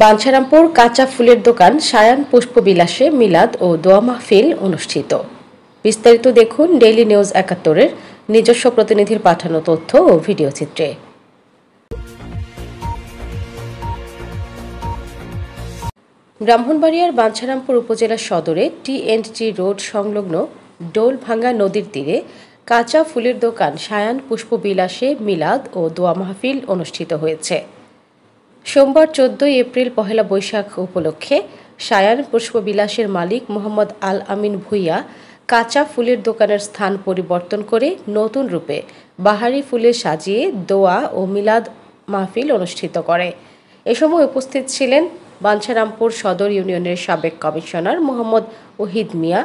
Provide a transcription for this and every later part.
বাঞ্ছারামপুর কাঁচা ফুলের দোকান সায়ান পুষ্পবিলাসে মিলাদ ও দোয়া মাহফিল অনুষ্ঠিত। বিস্তারিত দেখুন ডেইলি নিউজ ৭১-এর নিজস্ব প্রতিনিধির পাঠানো তথ্য ও ভিডিও চিত্রে। ব্রাহ্মণবাড়িয়ার বাঞ্ছারামপুর উপজেলা সদরে টি&টি রোড সংলগ্ন ডোলভাঙ্গা নদীর তীরে কাঁচা ফুলের দোকান সায়ান পুষ্পবিলাসে মিলাদ ও দোয়া মাহফিল অনুষ্ঠিত হয়েছে। সোমবার ১৪ এপ্রিল পহেলা বৈশাখ উপলক্ষে সায়ান পুষ্পবিলাসের মালিক মোহাম্মদ আল আমিন ভূঁইয়া কাঁচা ফুলের দোকানের স্থান পরিবর্তন করে নতুন রূপে বাহারি ফুলে সাজিয়ে দোয়া ও মিলাদ মাহফিল অনুষ্ঠিত করে। এ সময় উপস্থিত ছিলেন বাঞ্ছারামপুর সদর ইউনিয়নের সাবেক কমিশনার মোহাম্মদ ওহিদ মিয়া,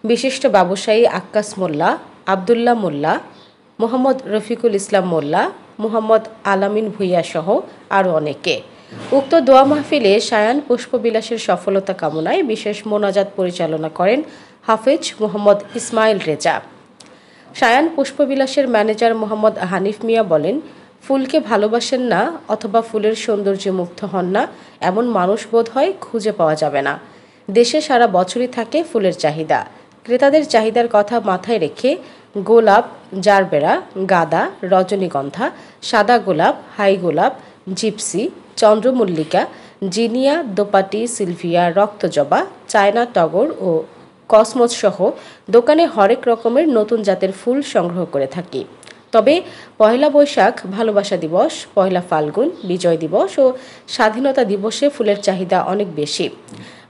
বিশিষ্ট ব্যবসায়ী আক্কাস মোল্লা, আবদুল্লাহ মোল্লা, মোহাম্মদ রফিকুল ইসলাম মোল্লা, মোহাম্মদ আলামিন ভূঁইয়া সহ আরও অনেকে। উক্ত দোয়া মাহফিলে সায়ান পুষ্পবিলাসের সফলতা কামনায় বিশেষ মোনাজাত পরিচালনা করেন হাফেজ মোহাম্মদ ইসমাইল রেজা। সায়ান পুষ্পবিলাসের ম্যানেজার মোহাম্মদ হানিফ মিয়া বলেন, ফুলকে ভালোবাসেন না অথবা ফুলের সৌন্দর্যে মুগ্ধ হন না এমন মানুষ বোধ হয় খুঁজে পাওয়া যাবে না। দেশে সারা বছরই থাকে ফুলের চাহিদা। ক্রেতাদের চাহিদার কথা মাথায় রেখে গোলাপ, জারবেরা, গাঁদা, রজনীগন্ধা, সাদা গোলাপ, হাই গোলাপ, জিপসি, চন্দ্রমল্লিকা, জিনিয়া, দোপাটি, সিলভিয়া, রক্তজবা, চায়না টগর ও কসমোস সহ দোকানে হরেক রকমের নতুন জাতের ফুল সংগ্রহ করে থাকি। তবে পহেলা বৈশাখ, ভালোবাসা দিবস, পহেলা ফাল্গুন, বিজয় দিবস ও স্বাধীনতা দিবসে ফুলের চাহিদা অনেক বেশি।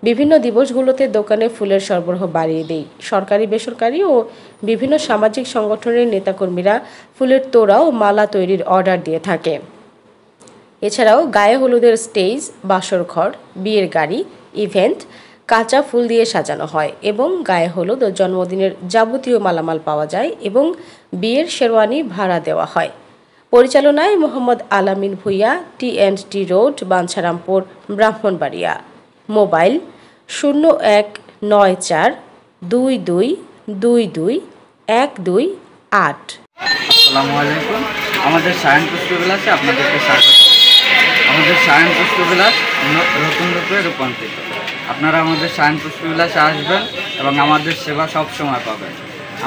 বিভিন্ন দিবসগুলোতে দোকানে ফুলের সরবরাহ বাড়িয়ে দেই। সরকারি, বেসরকারি ও বিভিন্ন সামাজিক সংগঠনের নেতাকর্মীরা ফুলের তোড়া ও মালা তৈরির অর্ডার দিয়ে থাকে। এছাড়াও গায়ে হলুদের স্টেজ, বাসর ঘর, বিয়ের গাড়ি, ইভেন্ট কাঁচা ফুল দিয়ে সাজানো হয় এবং গায়ে হলুদ ও জন্মদিনের যাবতীয় মালামাল পাওয়া যায় এবং বিয়ের শেরওয়ানি ভাড়া দেওয়া হয়। পরিচালনায় মোহাম্মদ আলামিন ভূঁইয়া, টি&টি রোড, বাঞ্ছারামপুর, ব্রাহ্মণবাড়িয়া। মোবাইল 0192222128। আসসালামু আলাইকুম। আমাদের সায়ান পুষ্পবিলাসে আপনাদেরকে স্বাগত। আমাদের সায়ান পুষ্পবিলাস নতুন রূপে রূপান্তরিত। আপনারা আমাদের সায়ান পুষ্পবিলাসে আসবেন এবং আমাদের সেবা সব সময় পাবেন।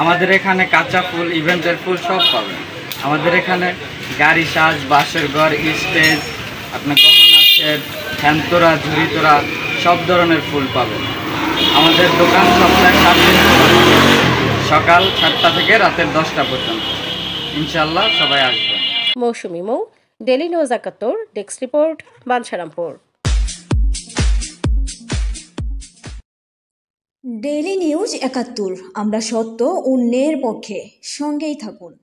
আমাদের এখানে কাঁচা ফুল, ইভেন্টের ফুল সব পাবেন। আমাদের এখানে গাড়ি সাজ, বাসের ঘর, স্টেজ, আপনার গহনা সেট, হ্যানতোড়া, ঝুড়িতোড়া সব ধরনের ফুল পাবেন। আমাদের দোকান সপ্তাহে 7 দিন সকাল 7টা থেকে রাতের 10টা পর্যন্ত। ইনশাআল্লাহ সবাই আসবেন। Mousumi Mou, daily news ৭১, desk report, Bancharampur. Daily news ৭১, আমরা সত্য অন্যের পক্ষে। সঙ্গেই থাকুন।